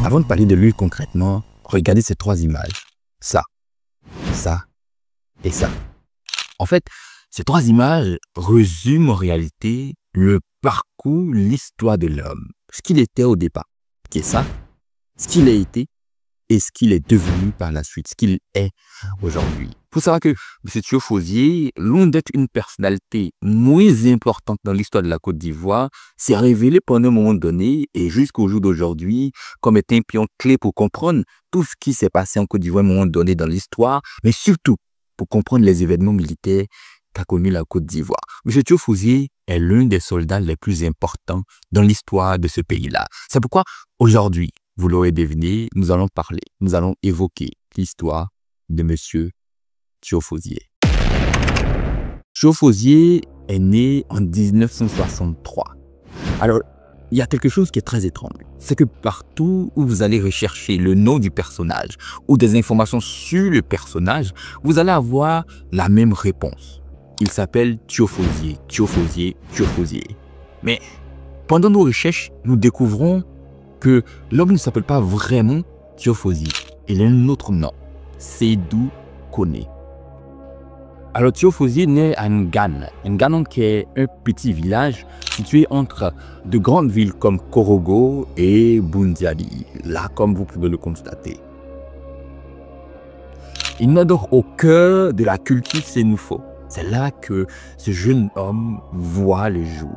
Avant de parler de lui concrètement, regardez ces trois images. Ça et ça. En fait, ces trois images résument en réalité le parcours, l'histoire de l'homme. Ce qu'il était au départ, qui est ça, ce qu'il a été et ce qu'il est devenu par la suite, ce qu'il est aujourd'hui. Il faut savoir que M. Tiofosié, loin d'être une personnalité moins importante dans l'histoire de la Côte d'Ivoire, s'est révélé pendant un moment donné et jusqu'au jour d'aujourd'hui comme étant un pion clé pour comprendre tout ce qui s'est passé en Côte d'Ivoire à un moment donné dans l'histoire, mais surtout pour comprendre les événements militaires qu'a connu la Côte d'Ivoire. M. Tiofosié est l'un des soldats les plus importants dans l'histoire de ce pays-là. C'est pourquoi aujourd'hui, vous l'aurez deviné, nous allons parler, nous allons évoquer l'histoire de M. Tiofosié. Tiofosié est né en 1963. Alors, il y a quelque chose qui est très étrange. C'est que partout où vous allez rechercher le nom du personnage ou des informations sur le personnage, vous allez avoir la même réponse. Il s'appelle Tiofosié, Tiofosié, Tiofosié. Mais pendant nos recherches, nous découvrons que l'homme ne s'appelle pas vraiment Tiofosié. Il a un autre nom, Sédou Kone. Alors Tiofosié naît à Ngane. Ngane qui est un petit village situé entre de grandes villes comme Korogo et Boundiali, là comme vous pouvez le constater. Il naît donc au cœur de la culture Sénoufo. C'est là que ce jeune homme voit le jour.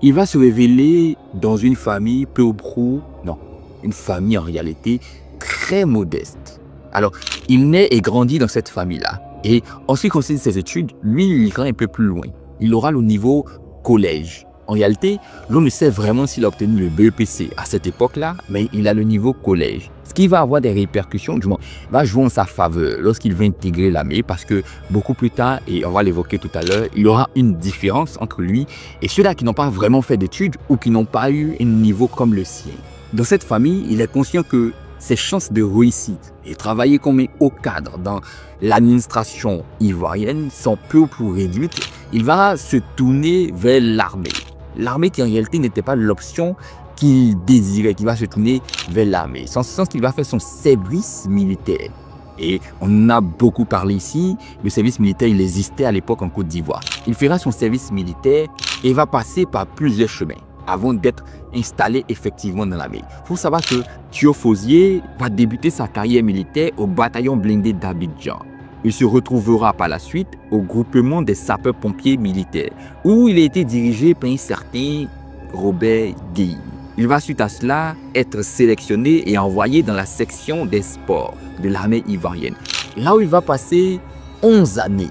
Il va se révéler dans une famille peu ou prou, non, une famille en réalité très modeste. Alors, il naît et grandit dans cette famille-là. Et en ce qui concerne ses études, lui, il ira un peu plus loin. Il aura le niveau collège. En réalité, l'on ne sait vraiment s'il a obtenu le BEPC à cette époque-là, mais il a le niveau collège. Ce qui va avoir des répercussions, du moins, va jouer en sa faveur lorsqu'il va intégrer l'armée, parce que beaucoup plus tard, et on va l'évoquer tout à l'heure, il y aura une différence entre lui et ceux-là qui n'ont pas vraiment fait d'études ou qui n'ont pas eu un niveau comme le sien. Dans cette famille, il est conscient que ses chances de réussite et travailler comme un haut cadre dans l'administration ivoirienne sont peu ou plus réduites. Il va se tourner vers l'armée. L'armée qui en réalité n'était pas l'option qu'il désirait, qui va se tourner vers l'armée. C'est en ce sens qu'il va faire son service militaire. Et on a beaucoup parlé ici, le service militaire il existait à l'époque en Côte d'Ivoire. Il fera son service militaire et va passer par plusieurs chemins avant d'être installé effectivement dans l'armée. Il faut savoir que Tiofosié va débuter sa carrière militaire au bataillon blindé d'Abidjan. Il se retrouvera par la suite au groupement des sapeurs-pompiers militaires, où il a été dirigé par un certain Robert Gueye. Il va suite à cela être sélectionné et envoyé dans la section des sports de l'armée ivoirienne. Là où il va passer 11 années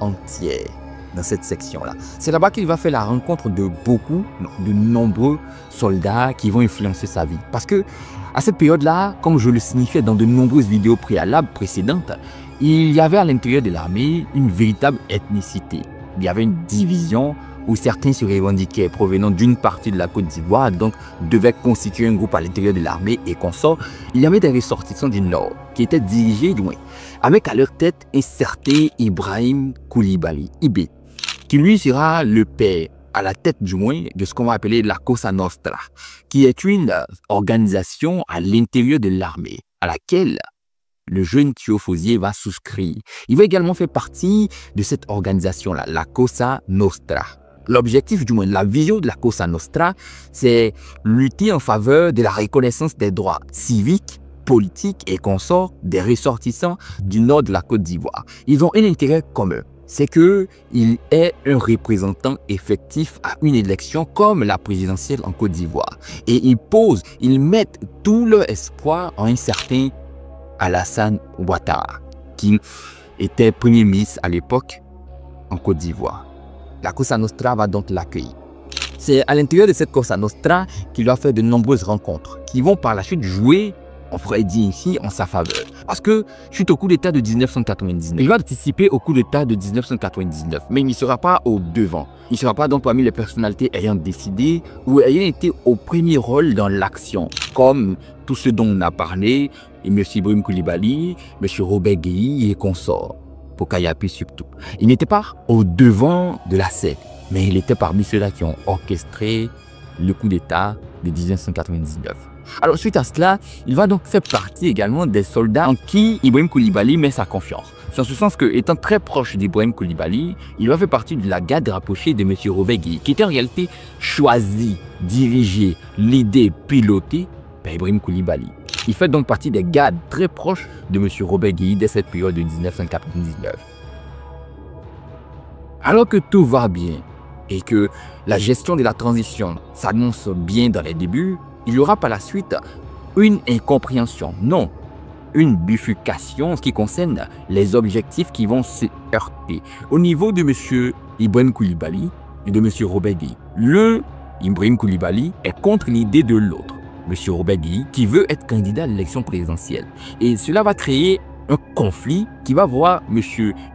entières dans cette section-là. C'est là-bas qu'il va faire la rencontre de de nombreux soldats qui vont influencer sa vie. Parce que à cette période-là, comme je le signifiais dans de nombreuses vidéos précédentes, il y avait à l'intérieur de l'armée une véritable ethnicité. Il y avait une division où certains se revendiquaient provenant d'une partie de la Côte d'Ivoire, donc devaient constituer un groupe à l'intérieur de l'armée et consorts. Il y avait des ressortissants du Nord qui étaient dirigés loin, avec à leur tête un certain Ibrahim Koulibaly, Ibé, qui lui sera le père, à la tête du moins, de ce qu'on va appeler la Cosa Nostra, qui est une organisation à l'intérieur de l'armée, à laquelle le jeune Tiofosié va souscrire. Il va également faire partie de cette organisation-là, la Cosa Nostra. L'objectif, du moins la vision de la Cosa Nostra, c'est lutter en faveur de la reconnaissance des droits civiques, politiques et consorts des ressortissants du nord de la Côte d'Ivoire. Ils ont un intérêt commun, c'est qu'il est un représentant effectif à une élection comme la présidentielle en Côte d'Ivoire. Et ils mettent tout leur espoir en un certain Alassane Ouattara, qui était premier ministre à l'époque en Côte d'Ivoire. La Cosa Nostra va donc l'accueillir. C'est à l'intérieur de cette Cosa Nostra qu'il va faire de nombreuses rencontres qui vont par la suite jouer, on pourrait dire ici, en sa faveur. Parce que suite au coup d'État de 1999, il va participer au coup d'État de 1999, mais il ne sera pas au devant. Il ne sera pas donc parmi les personnalités ayant décidé ou ayant été au premier rôle dans l'action, comme tous ceux dont on a parlé, et M. Ibrahim Koulibaly, M. Robert Gueye et consorts, pour Kayapi surtout. Il n'était pas au devant de la scène, mais il était parmi ceux-là qui ont orchestré le coup d'État de 1999. Alors suite à cela, il va donc faire partie également des soldats en qui Ibrahim Coulibaly met sa confiance. C'est en ce sens que, étant très proche d'Ibrahim Coulibaly, il va faire partie de la garde rapprochée de M. Robert-Guèye, qui était en réalité choisi, dirigé, l'idée, piloté par Ibrahim Coulibaly. Il fait donc partie des gardes très proches de M. Robert-Guèye dès cette période de 1999. Alors que tout va bien et que la gestion de la transition s'annonce bien dans les débuts, il y aura par la suite une incompréhension, non, une bifurcation en ce qui concerne les objectifs qui vont se heurter au niveau de M. Ibrahim Coulibaly et de M. Robert-Guèye. Le Ibrahim Coulibaly est contre l'idée de l'autre, M. Robert-Guèye, qui veut être candidat à l'élection présidentielle. Et cela va créer un conflit qui va voir M.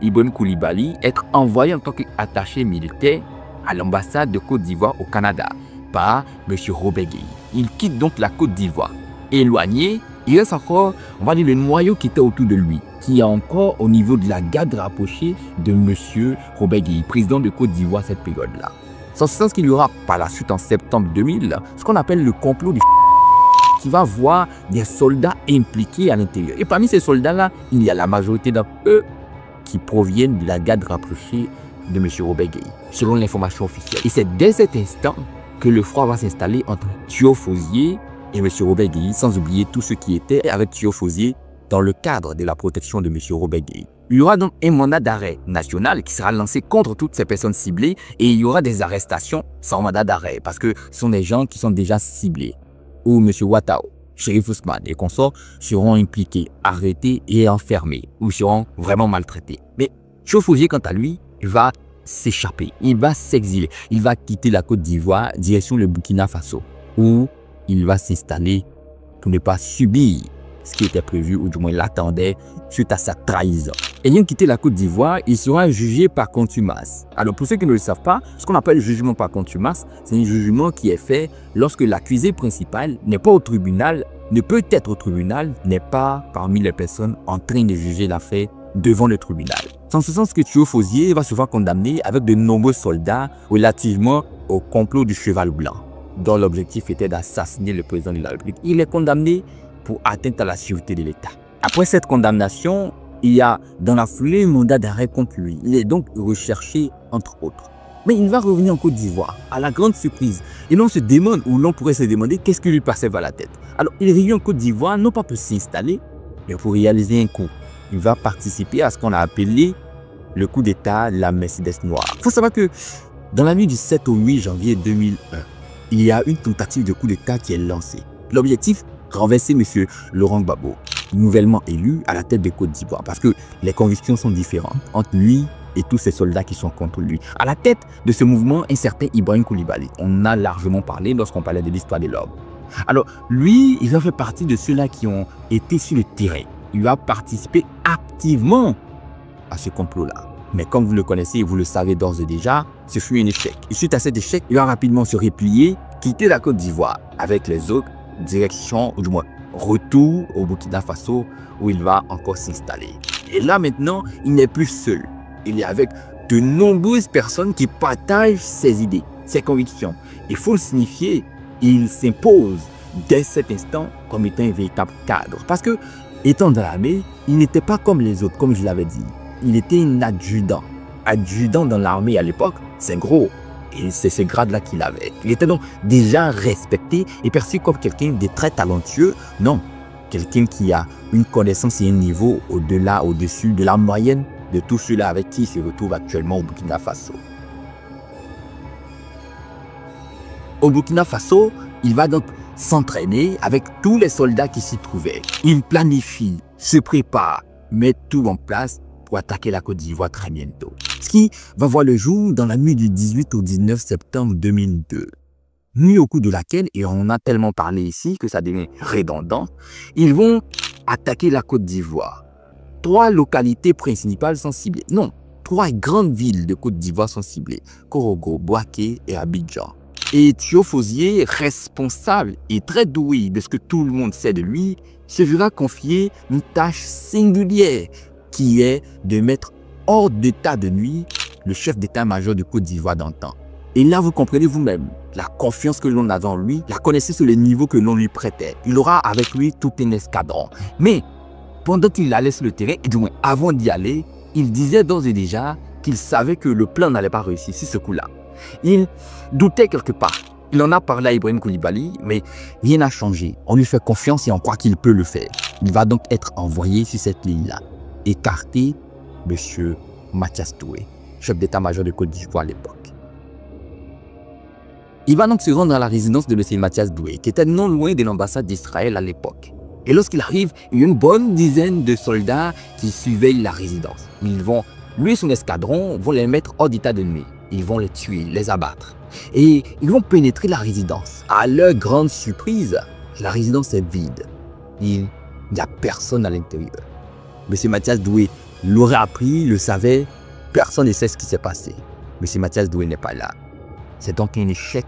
Ibrahim Coulibaly être envoyé en tant qu'attaché militaire à l'ambassade de Côte d'Ivoire au Canada par M. Robert-Guèye. Il quitte donc la Côte d'Ivoire. Éloigné, il reste encore, on va dire, le noyau qui était autour de lui, qui est encore au niveau de la garde rapprochée de M. Robert-Guèye, président de Côte d'Ivoire à cette période-là. C'est en ce sens qu'il y aura par la suite en septembre 2000, ce qu'on appelle le complot du qui va voir des soldats impliqués à l'intérieur. Et parmi ces soldats-là, il y a la majorité d'entre eux qui proviennent de la garde rapprochée de M. Robert-Guèye, selon l'information officielle. Et c'est dès cet instant que le froid va s'installer entre Thiaw Fauzier et M. Robert-Guèye, sans oublier tous ceux qui étaient avec Thiaw Fauzier dans le cadre de la protection de M. Robert-Guèye. Il y aura donc un mandat d'arrêt national qui sera lancé contre toutes ces personnes ciblées et il y aura des arrestations sans mandat d'arrêt parce que ce sont des gens qui sont déjà ciblés. Où M. Ouattao, Chérif Ousmane et consorts seront impliqués, arrêtés et enfermés ou seront vraiment maltraités. Mais Thiaw Fauzier, quant à lui, va s'échapper, il va s'exiler, il va quitter la Côte d'Ivoire direction le Burkina Faso où il va s'installer pour ne pas subir ce qui était prévu ou du moins l'attendait suite à sa trahison. Ayant quitté la Côte d'Ivoire, il sera jugé par contumace. Alors pour ceux qui ne le savent pas, ce qu'on appelle le jugement par contumace, c'est un jugement qui est fait lorsque l'accusé principal n'est pas au tribunal, ne peut être au tribunal, n'est pas parmi les personnes en train de juger l'affaire devant le tribunal. C'est en ce sens que Thiaw Fauzier va se voir condamné avec de nombreux soldats relativement au complot du cheval blanc, dont l'objectif était d'assassiner le président de la République. Il est condamné pour atteinte à la sûreté de l'État. Après cette condamnation, il y a dans la foulée un mandat d'arrêt contre lui. Il est donc recherché entre autres. Mais il va revenir en Côte d'Ivoire, à la grande surprise. Et l'on se demande, ou l'on pourrait se demander, qu'est-ce qui lui passait par la tête. Alors, il revient en Côte d'Ivoire, non pas pour s'installer, mais pour réaliser un coup. Il va participer à ce qu'on a appelé le coup d'État, la Mercedes noire. Il faut savoir que dans la nuit du 7 au 8 janvier 2001, il y a une tentative de coup d'État qui est lancée. L'objectif, renverser M. Laurent Gbagbo, nouvellement élu à la tête de Côte d'Ivoire, parce que les convictions sont différentes entre lui et tous ces soldats qui sont contre lui. À la tête de ce mouvement, un certain Ibrahim Coulibaly. On a largement parlé lorsqu'on parlait de l'histoire de l'homme. Alors, lui, il a fait partie de ceux-là qui ont été sur le terrain. Il a participé activement à ce complot-là. Mais comme vous le connaissez et vous le savez d'ores et déjà, ce fut un échec. Et suite à cet échec, il va rapidement se replier, quitter la Côte d'Ivoire avec les autres, direction, ou du moins retour au Burkina Faso où il va encore s'installer. Et là maintenant, il n'est plus seul. Il est avec de nombreuses personnes qui partagent ses idées, ses convictions. Il faut le signifier, il s'impose dès cet instant comme étant un véritable cadre. Parce que, étant dans l'armée, il n'était pas comme les autres, comme je l'avais dit. Il était un adjudant. Adjudant dans l'armée à l'époque, c'est gros. Et c'est ce grade-là qu'il avait. Il était donc déjà respecté et perçu comme quelqu'un de très talentueux. Non, quelqu'un qui a une connaissance et un niveau au-delà, au-dessus de la moyenne de tous ceux-là avec qui il se retrouve actuellement au Burkina Faso. Au Burkina Faso, il va donc s'entraîner avec tous les soldats qui s'y trouvaient. Il planifie, se prépare, met tout en place pour attaquer la Côte d'Ivoire très bientôt. Ce qui va voir le jour dans la nuit du 18 au 19 septembre 2002. Nuit au cours de laquelle, et on en a tellement parlé ici que ça devient redondant, ils vont attaquer la Côte d'Ivoire. 3 localités principales sont ciblées. Non, 3 grandes villes de Côte d'Ivoire sont ciblées. Korogo, Bouaké et Abidjan. Et Thiaw Fauzier, responsable et très doué de ce que tout le monde sait de lui, se verra confier une tâche singulière qui est de mettre hors d'état de nuit le chef d'état-major de Côte d'Ivoire d'antan, Et là, vous comprenez vous-même la confiance que l'on a dans lui, la connaissance sur les niveaux que l'on lui prêtait. Il aura avec lui tout un escadron. Mais pendant qu'il allait sur le terrain, et du moins avant d'y aller, il disait d'ores et déjà qu'il savait que le plan n'allait pas réussir sur ce coup-là. Il doutait quelque part. Il en a parlé à Ibrahim Koulibaly, mais rien n'a changé. On lui fait confiance et on croit qu'il peut le faire. Il va donc être envoyé sur cette ligne-là. Écarter M. Mathias Doué, chef d'état-major de Côte d'Ivoire à l'époque. Il va donc se rendre à la résidence de M. Mathias Doué, qui était non loin de l'ambassade d'Israël à l'époque. Et lorsqu'il arrive, il y a une bonne dizaine de soldats qui surveillent la résidence. Lui et son escadron vont les mettre hors d'état de nuit. Ils vont les tuer, les abattre. Et ils vont pénétrer la résidence. À leur grande surprise, la résidence est vide. Il n'y a personne à l'intérieur. M. Mathias Doué l'aurait appris, le savait, personne ne sait ce qui s'est passé. M. Mathias Doué n'est pas là. C'est donc un échec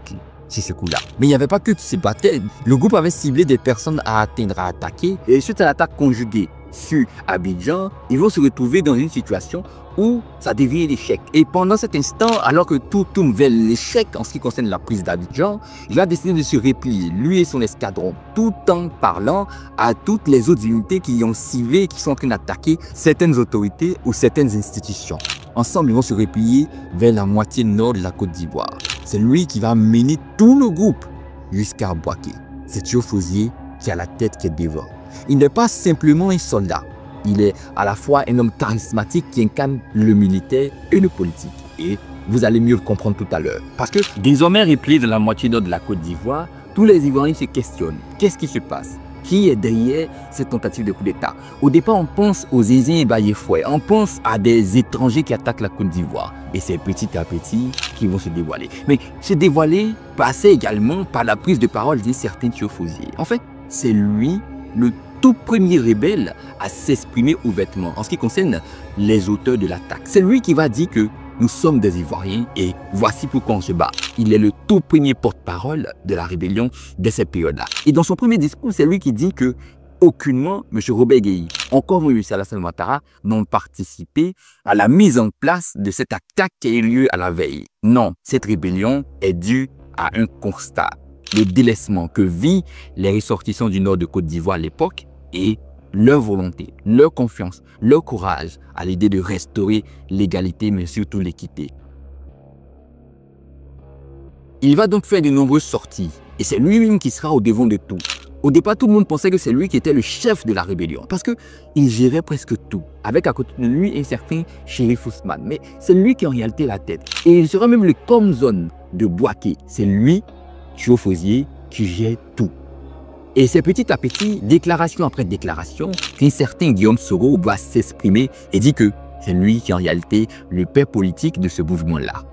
sur ce coup-là. Mais il n'y avait pas que de se battre. Le groupe avait ciblé des personnes à atteindre, à attaquer. Et suite à l'attaque conjuguée sur Abidjan, ils vont se retrouver dans une situation où ça devient l'échec. Et pendant cet instant, alors que tout tourne vers l'échec en ce qui concerne la prise d'Abidjan, il a décidé de se replier, lui et son escadron, tout en parlant à toutes les autres unités qui ont ciblé, qui sont en train d'attaquer certaines autorités ou certaines institutions. Ensemble, ils vont se replier vers la moitié nord de la Côte d'Ivoire. C'est lui qui va mener tout le groupe jusqu'à Bouaké. C'est Théo Fauzier qui a la tête qui est devant. Il n'est pas simplement un soldat. Il est à la fois un homme charismatique qui incarne le militaire et le politique. Et vous allez mieux le comprendre tout à l'heure. Parce que désormais replié dans la moitié nord de la Côte d'Ivoire, tous les Ivoiriens se questionnent. Qu'est-ce qui se passe? Qui est derrière cette tentative de coup d'État? Au départ, on pense aux Zézins et Baye-Fouet. On pense à des étrangers qui attaquent la Côte d'Ivoire. Et c'est petit à petit qu'ils vont se dévoiler. Mais se dévoiler passait également par la prise de parole d'un certain Théo Fauzier. En fait, c'est lui le tout premier rebelle à s'exprimer ouvertement en ce qui concerne les auteurs de l'attaque. C'est lui qui va dire que nous sommes des Ivoiriens et voici pourquoi on se bat. Il est le tout premier porte-parole de la rébellion de cette période-là. Et dans son premier discours, c'est lui qui dit que aucunement M. Robert Gueye, encore moins M. Alassane Ouattara, n'ont participé à la mise en place de cette attaque qui a eu lieu à la veille. Non, cette rébellion est due à un constat. Le délaissement que vivent les ressortissants du nord de Côte d'Ivoire à l'époque et leur volonté, leur confiance, leur courage à l'idée de restaurer l'égalité mais surtout l'équité. Il va donc faire de nombreuses sorties et c'est lui-même qui sera au devant de tout. Au départ, tout le monde pensait que c'est lui qui était le chef de la rébellion parce qu'il gérait presque tout, avec à côté de lui un certain Chérif Ousmane. Mais c'est lui qui est en réalité la tête. Et il sera même le com-zone de Bouaké. C'est lui, Théo Fauzier, qui gère tout. Et c'est petit à petit, déclaration après déclaration, qu'un certain Guillaume Soro va s'exprimer et dit que c'est lui qui est en réalité le père politique de ce mouvement-là.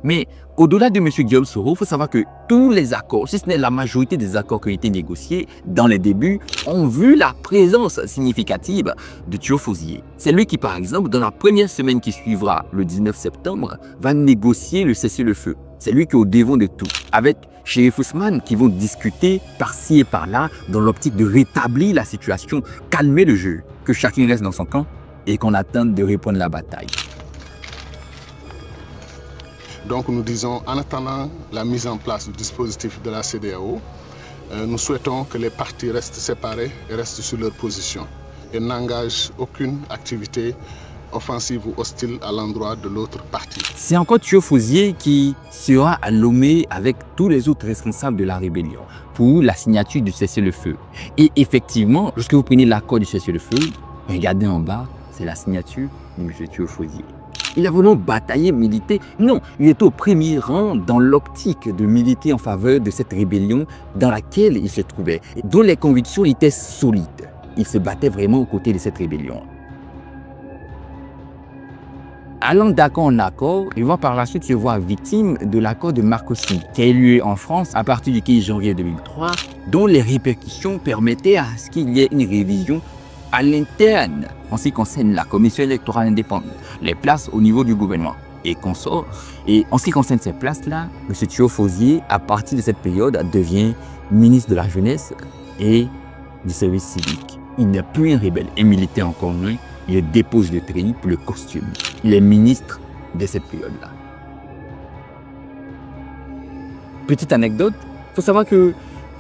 Mais au-delà de M. Guillaume Soro, il faut savoir que tous les accords, si ce n'est la majorité des accords qui ont été négociés dans les débuts, ont vu la présence significative de Théo Fauzier. C'est lui qui, par exemple, dans la première semaine qui suivra, le 19 septembre, va négocier le cessez-le-feu. C'est lui qui est au devant de tout, avec Chérif Ousmane qui vont discuter par-ci et par-là dans l'optique de rétablir la situation, calmer le jeu, que chacun reste dans son camp et qu'on attende de répondre la bataille. Donc nous disons, en attendant la mise en place du dispositif de la CEDEAO, nous souhaitons que les partis restent séparés et restent sur leur position et n'engagent aucune activité offensive ou hostile à l'endroit de l'autre parti. C'est encore Théo Fauzier qui sera à Lomé avec tous les autres responsables de la rébellion pour la signature du cessez-le-feu. Et effectivement, lorsque vous prenez l'accord du cessez-le-feu, regardez en bas, c'est la signature de M. Théo Fauzier. Il a vraiment bataillé, milité. Non, il était au premier rang dans l'optique de militer en faveur de cette rébellion dans laquelle il se trouvait, dont les convictions étaient solides. Il se battait vraiment aux côtés de cette rébellion. Allant d'accord en accord, il va par la suite se voir victime de l'accord de Marcoussis, qui a eu lieu en France à partir du 15 janvier 2003, dont les répercussions permettaient à ce qu'il y ait une révision à l'interne en ce qui concerne la commission électorale indépendante, les places au niveau du gouvernement et consorts. Et en ce qui concerne ces places-là, M. Théo Fauzier, à partir de cette période, devient ministre de la Jeunesse et du service civique. Il n'est plus un rebelle, un militaire encore moins. Il dépose le treillis pour le costume. Il est ministre de cette période-là. Petite anecdote, il faut savoir que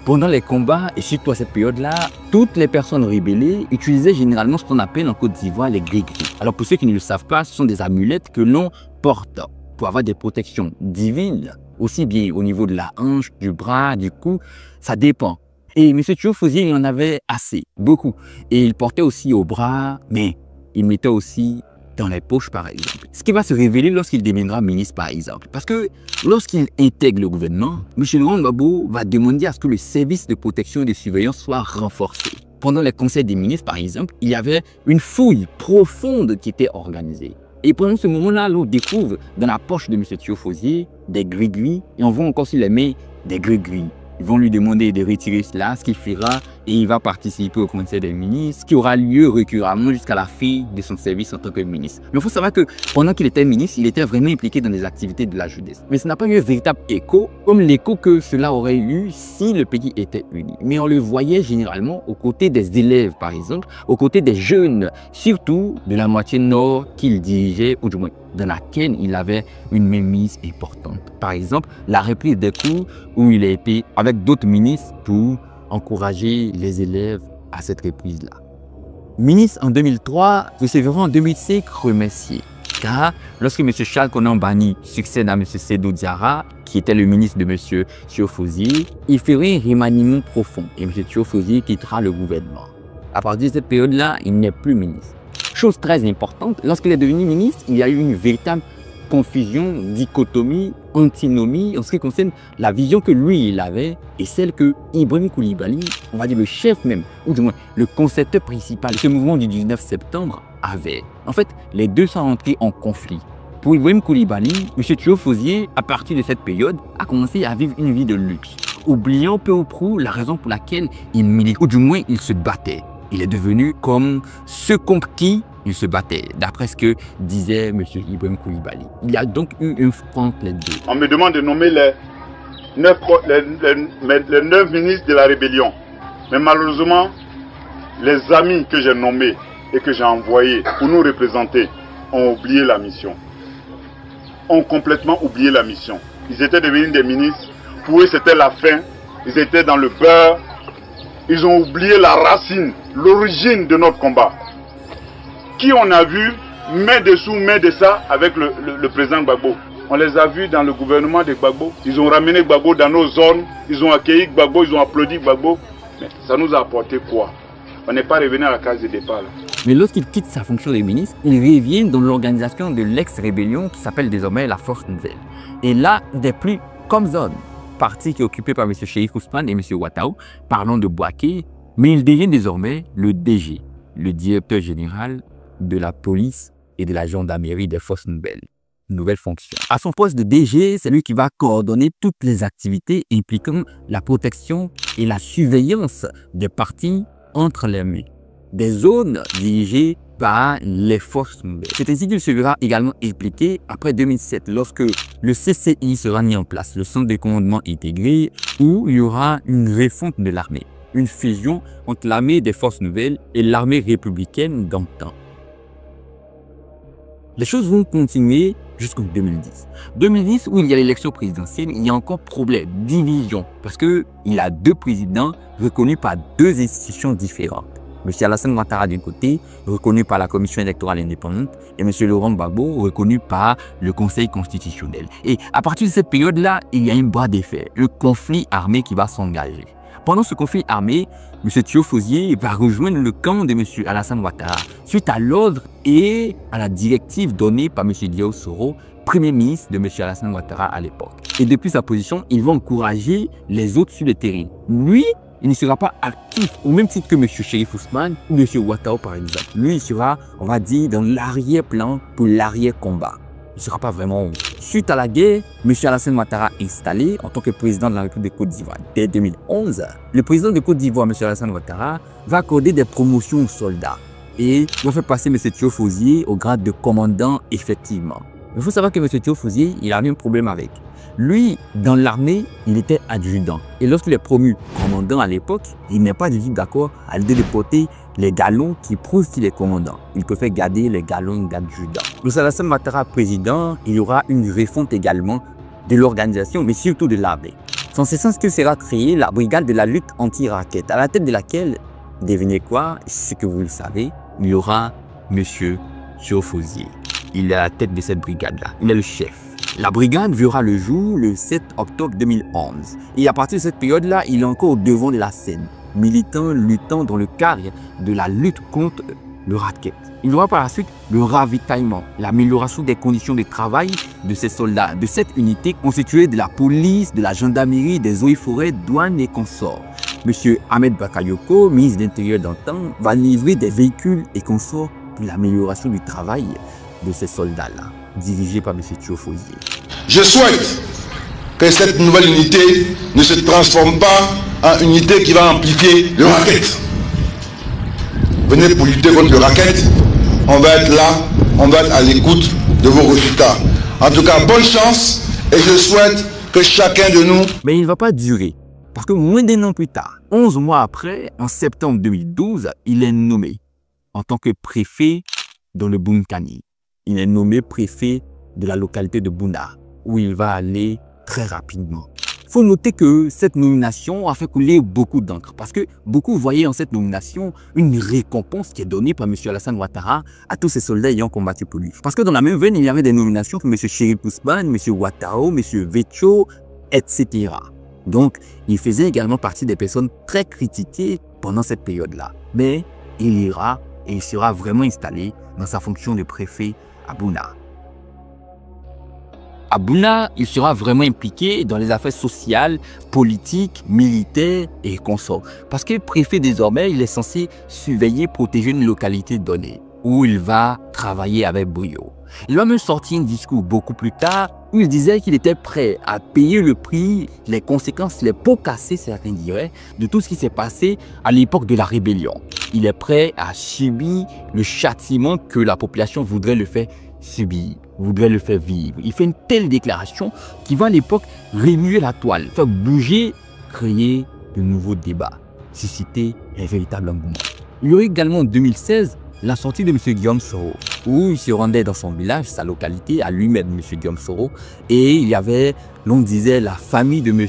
pendant les combats, et surtout à cette période-là, toutes les personnes rébellées utilisaient généralement ce qu'on appelle en Côte d'Ivoire les gris-gris. Alors pour ceux qui ne le savent pas, ce sont des amulettes que l'on porte pour avoir des protections divines, aussi bien au niveau de la hanche, du bras, du cou, ça dépend. Et M. Thiaw-Fauzier, il en avait assez, beaucoup. Et il portait aussi au bras, mais il mettait aussi dans les poches, par exemple. Ce qui va se révéler lorsqu'il deviendra ministre, par exemple. Parce que lorsqu'il intègre le gouvernement, M. Laurent Gbagbo va demander à ce que le service de protection et de surveillance soit renforcé. Pendant les conseils des ministres, par exemple, il y avait une fouille profonde qui était organisée. Et pendant ce moment-là, on découvre dans la poche de M. Thiaw-Fauzier des gris-gris, et on voit encore sur les mains des gris-gris. Ils vont lui demander de retirer cela, ce qu'il fera, et il va participer au conseil des ministres, qui aura lieu récurremment jusqu'à la fin de son service en tant que ministre. Mais il faut savoir que pendant qu'il était ministre, il était vraiment impliqué dans les activités de la jeunesse. Mais ça n'a pas eu un véritable écho, comme l'écho que cela aurait eu si le pays était uni. Mais on le voyait généralement aux côtés des élèves, par exemple, aux côtés des jeunes, surtout de la moitié nord qu'il dirigeait, ou du moins dans laquelle il avait une mainmise importante. Par exemple, la reprise des cours où il a été avec d'autres ministres pour encourager les élèves à cette reprise-là. Ministre en 2003, recevra en 2005 remercié. Car lorsque M. Charles Konan Banny succède à M. Sédou Diarra, qui était le ministre de M. Thiaw-Fauzier, il ferait un remaniement profond et M. Thiaw-Fauzier quittera le gouvernement. À partir de cette période-là, il n'est plus ministre. Chose très importante, lorsqu'il est devenu ministre, il y a eu une véritable confusion, dichotomie, antinomie en ce qui concerne la vision que lui, il avait et celle que Ibrahim Coulibaly, on va dire le chef même, ou du moins le concepteur principal de ce mouvement du 19 septembre avait. En fait, les deux sont entrés en conflit. Pour Ibrahim Coulibaly, M. Thiaw-Fauzier, à partir de cette période, a commencé à vivre une vie de luxe, oubliant peu ou prou la raison pour laquelle il militait, ou du moins il se battait. Il est devenu comme ce contre qui il se battait, d'après ce que disait M. Ibrahim Coulibaly. Il y a donc eu une front entre les deux. On me demande de nommer les 9 ministres de la rébellion. Mais malheureusement, les amis que j'ai nommés et que j'ai envoyés pour nous représenter ont oublié la mission. Ont complètement oublié la mission. Ils étaient devenus des ministres. Pour eux, c'était la fin. Ils étaient dans le beurre. Ils ont oublié la racine, l'origine de notre combat. Qui on a vu main dessous, main de ça avec le président Gbagbo. On les a vus dans le gouvernement de Gbagbo. Ils ont ramené Gbagbo dans nos zones. Ils ont accueilli Gbagbo, ils ont applaudi Gbagbo. Mais ça nous a apporté quoi? On n'est pas revenu à la case de départ. Là. Mais lorsqu'il quitte sa fonction de ministre, il revient dans l'organisation de l'ex-rébellion qui s'appelle désormais la Force Nouvelle. Et là, des plus comme zone. Parti qui est occupé par M. Chérif Ousmane et M. Ouattao, parlons de Bouaké, mais il devient désormais le DG, le directeur général de la police et de la gendarmerie des Forces Nouvelles. Nouvelle fonction. À son poste de DG, c'est lui qui va coordonner toutes les activités impliquant la protection et la surveillance des partis entre les mains, des zones dirigées par les forces nouvelles. C'est ainsi qu'il se verra également impliqué après 2007 lorsque le CCI sera mis en place, le centre de commandement intégré, où il y aura une refonte de l'armée, une fusion entre l'armée des forces nouvelles et l'armée républicaine d'antan. Les choses vont continuer jusqu'en 2010. 2010 où il y a l'élection présidentielle, il y a encore problème, division, parce qu'il y a deux présidents reconnus par deux institutions différentes. M. Alassane Ouattara d'un côté, reconnu par la Commission électorale indépendante, et M. Laurent Gbagbo, reconnu par le Conseil constitutionnel. Et à partir de cette période-là, il y a un bras de fer, un conflit armé qui va s'engager. Pendant ce conflit armé, M. Thiaw-Fauzier va rejoindre le camp de M. Alassane Ouattara, suite à l'ordre et à la directive donnée par M. Diao Soro, Premier ministre de M. Alassane Ouattara à l'époque. Et depuis sa position, il va encourager les autres sur le terrain. Lui, il ne sera pas actif au même titre que M. Chérif Ousmane ou M. Ouattao par exemple. Lui, il sera, on va dire, dans l'arrière-plan pour l'arrière-combat. Il ne sera pas vraiment... Suite à la guerre, M. Alassane Ouattara installé en tant que président de la République de Côte d'Ivoire dès 2011, le président de Côte d'Ivoire, M. Alassane Ouattara, va accorder des promotions aux soldats et va faire passer M. Thiaw-Fauzier au grade de commandant effectivement. Il faut savoir que M. Thiaw-Fauzier, il avait un problème avec. Lui, dans l'armée, il était adjudant. Et lorsqu'il est promu commandant à l'époque, il n'est pas du tout d'accord à l'idée de porter les galons qui prouvent qu'il est commandant. Il préfère garder les galons d'adjudant. M. Alassane Ouattara président, il y aura une refonte également de l'organisation, mais surtout de l'armée. C'est en ce sens que sera créée la brigade de la lutte anti-racket, à la tête de laquelle, devinez quoi, ce que vous le savez, il y aura Monsieur Thiaw-Fauzier. Il est à la tête de cette brigade-là, il est le chef. La brigade verra le jour le 7 octobre 2011. Et à partir de cette période-là, il est encore au devant de la scène, militant, luttant dans le cadre de la lutte contre le racket. Il y aura par la suite le ravitaillement, l'amélioration des conditions de travail de ces soldats, de cette unité constituée de la police, de la gendarmerie, des eaux et forêts, douanes et consorts. Monsieur Ahmed Bakayoko, ministre de l'Intérieur d'antan, va livrer des véhicules et consorts pour l'amélioration du travail de ces soldats-là, dirigés par monsieur Thiaw-Fauzier. Je souhaite que cette nouvelle unité ne se transforme pas en unité qui va amplifier le racket. Venez pour lutter contre le racket, on va être là, on va être à l'écoute de vos résultats. En tout cas, bonne chance et je souhaite que chacun de nous... Mais il ne va pas durer, parce que moins d'un an plus tard, 11 mois après, en septembre 2012, il est nommé en tant que préfet dans le Bunkani. Il est nommé préfet de la localité de Bouna, où il va aller très rapidement. Il faut noter que cette nomination a fait couler beaucoup d'encre, parce que beaucoup voyaient en cette nomination une récompense qui est donnée par M. Alassane Ouattara à tous ces soldats ayant combattu pour lui. Parce que dans la même veine, il y avait des nominations pour M. Chérif Ousmane, M. Ouattao, M. Vetcho, etc. Donc, il faisait également partie des personnes très critiquées pendant cette période-là. Mais il ira et il sera vraiment installé dans sa fonction de préfet à Bouna. À Bouna, il sera vraiment impliqué dans les affaires sociales, politiques, militaires et consorts. Parce que préfet désormais, il est censé surveiller, protéger une localité donnée, où il va travailler avec brio. Il va même sortir un discours beaucoup plus tard où il disait qu'il était prêt à payer le prix, les conséquences, les pots cassés, certains diraient, de tout ce qui s'est passé à l'époque de la rébellion. Il est prêt à subir le châtiment que la population voudrait le faire subir, voudrait le faire vivre. Il fait une telle déclaration qui va à l'époque remuer la toile, faire bouger, créer de nouveaux débats, susciter un véritable engouement. Il y aurait également en 2016 la sortie de M. Guillaume Soro, où il se rendait dans son village, sa localité, à lui-même, M. Guillaume Soro, et il y avait, l'on disait, la famille de M.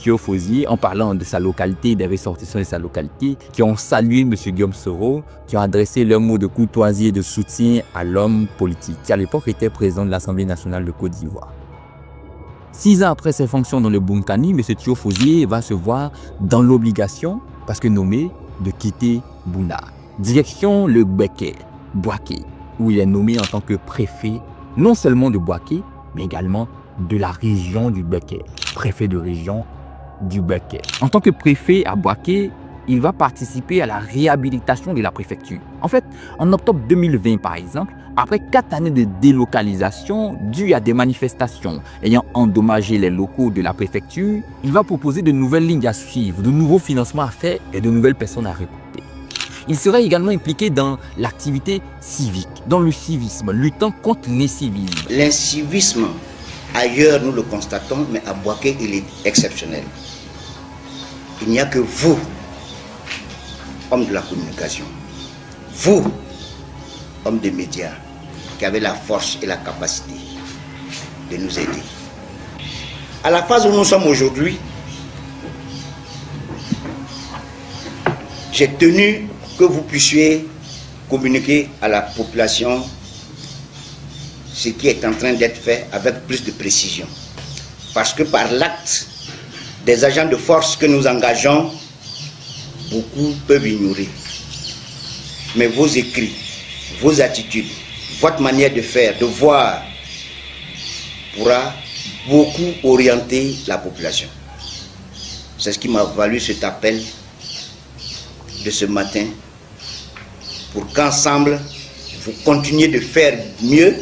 Thiaw-Fauzier, en parlant de sa localité, des ressortissants de sa localité, qui ont salué M. Guillaume Soro, qui ont adressé leurs mots de courtoisie et de soutien à l'homme politique, qui à l'époque était président de l'Assemblée nationale de Côte d'Ivoire. 6 ans après ses fonctions dans le Bunkani, M. Thiaw-Fauzier va se voir dans l'obligation, parce que nommé, de quitter Bouna. Direction le Boaké, où il est nommé en tant que préfet, non seulement de Boaké, mais également de la région du Béké, préfet de région du Béké. En tant que préfet à Boaké, il va participer à la réhabilitation de la préfecture. En fait, en octobre 2020 par exemple, après 4 années de délocalisation dues à des manifestations ayant endommagé les locaux de la préfecture, il va proposer de nouvelles lignes à suivre, de nouveaux financements à faire et de nouvelles personnes à recruter. Il serait également impliqué dans l'activité civique, dans le civisme, luttant contre l'incivisme. L'incivisme, ailleurs nous le constatons, mais à Boaké il est exceptionnel. Il n'y a que vous, hommes de la communication, vous, hommes des médias, qui avez la force et la capacité de nous aider. À la phase où nous sommes aujourd'hui, j'ai tenu que vous puissiez communiquer à la population ce qui est en train d'être fait avec plus de précision. Parce que par l'acte des agents de force que nous engageons, beaucoup peuvent ignorer. Mais vos écrits, vos attitudes, votre manière de faire, de voir, pourra beaucoup orienter la population. C'est ce qui m'a valu cet appel de ce matin, pour qu'ensemble, vous continuiez de faire mieux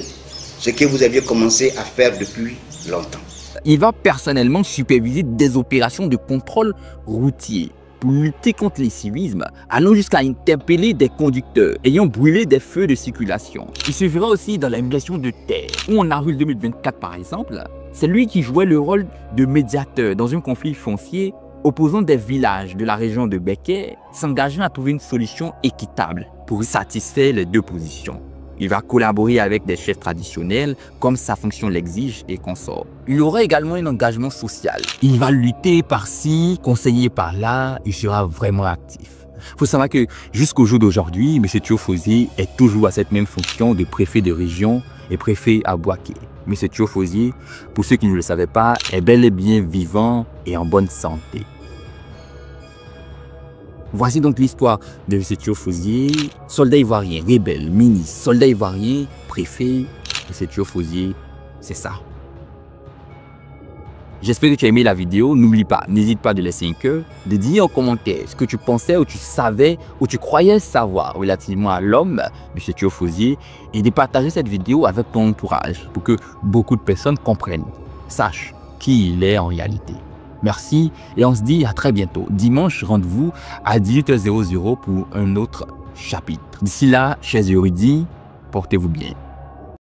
ce que vous aviez commencé à faire depuis longtemps. Il va personnellement superviser des opérations de contrôle routier pour lutter contre l'incivisme, allant jusqu'à interpeller des conducteurs ayant brûlé des feux de circulation. Il se fera aussi dans la migration de terre, où en avril 2024 par exemple, c'est lui qui jouait le rôle de médiateur dans un conflit foncier opposant des villages de la région de Béké, s'engageant à trouver une solution équitable pour satisfaire les deux positions. Il va collaborer avec des chefs traditionnels comme sa fonction l'exige et consort. Il aura également un engagement social. Il va lutter par-ci, conseiller par-là, il sera vraiment actif. Il faut savoir que jusqu'au jour d'aujourd'hui, M. Théophosier est toujours à cette même fonction de préfet de région et préfet à Bouaké. M. Théophosier, pour ceux qui ne le savaient pas, est bel et bien vivant et en bonne santé. Voici donc l'histoire de M. Théophosier, soldat ivoirien, rebelle, ministre, soldat ivoirien, préfet. M. Théophosier, c'est ça. J'espère que tu as aimé la vidéo. N'oublie pas, n'hésite pas de laisser un cœur, de dire en commentaire ce que tu pensais ou tu savais ou tu croyais savoir relativement à l'homme, M. Théophosier, et de partager cette vidéo avec ton entourage pour que beaucoup de personnes comprennent, sachent qui il est en réalité. Merci et on se dit à très bientôt. Dimanche, rendez-vous à 18h00 pour un autre chapitre. D'ici là, chers érudits, portez-vous bien.